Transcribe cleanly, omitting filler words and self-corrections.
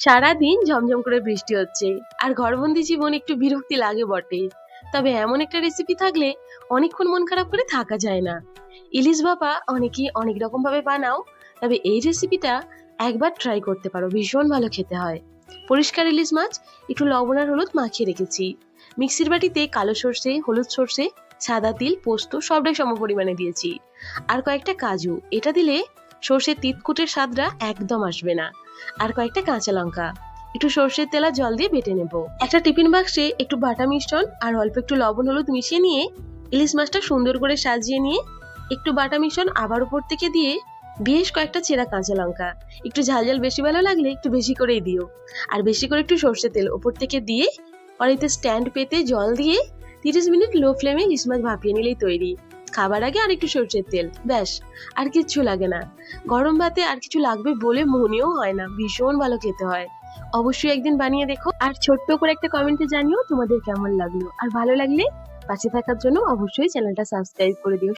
সারাদিন ঝমঝম করে বৃষ্টি হচ্ছে আর ঘরবন্দি জীবন একটু বিরক্তি লাগে বটে। তবে এমন একটা রেসিপি থাকলে অনেকক্ষণ মন খারাপ করে থাকা যায় না। ইলিশ ভাপা অনেকেই অনেক রকম ভাবে বানাও, তবে এই রেসিপিটা একবার ট্রাই করতে পারো, ভীষণ ভালো খেতে হয়। পরিষ্কার ইলিশ মাছ একটু লবণ আর হলুদ মাখিয়ে রেখেছি। মিক্সির বাটিতে কালো সর্ষে, হলুদ সর্ষে, সাদা তিল, পোস্ত সবটাই সম পরিমাণে দিয়েছি। আর কয়েকটা কাজু, এটা দিলে সর্ষের তিতকুটের স্বাদটা একদম আসবে না। আর কয়েকটা কাঁচা লঙ্কা, একটু সর্ষের তেল আর জল দিয়ে বেটে নেব। একটা টিফিন বাক্সে একটু বাটা মিশ্রণ আর অল্প একটু লবণ হলুদ মিশিয়ে নিয়ে ইলিশ মাছটা সুন্দর করে সাজিয়ে নিয়ে একটু বাটা মিশ্রণ আবার উপর থেকে দিয়ে বেশ কয়েকটা চেরা কাঁচা লঙ্কা, একটু ঝাল ঝাল বেশি ভালো লাগলে একটু বেশি করেই দিও। আর বেশি করে একটু সর্ষের তেল উপর থেকে দিয়ে কড়াইতে স্ট্যান্ড পেতে জল দিয়ে 30 মিনিট লো ফ্লেমে ইলিশ মাছ ভাপিয়ে নিলেই তৈরি। খাবার আগে আর একটু সর্ষের তেল, ব্যাস, আর কিচ্ছু লাগে না। গরম ভাতে আর কিছু লাগবে বলে মনেও হয় না, ভীষণ ভালো খেতে হয়। অবশ্যই একদিন বানিয়ে দেখো, আর ছোট্ট করে একটা কমেন্টে জানিও তোমাদের কেমন লাগলো। আর ভালো লাগলে পাশে থাকার জন্য অবশ্যই চ্যানেলটা সাবস্ক্রাইব করে দিও।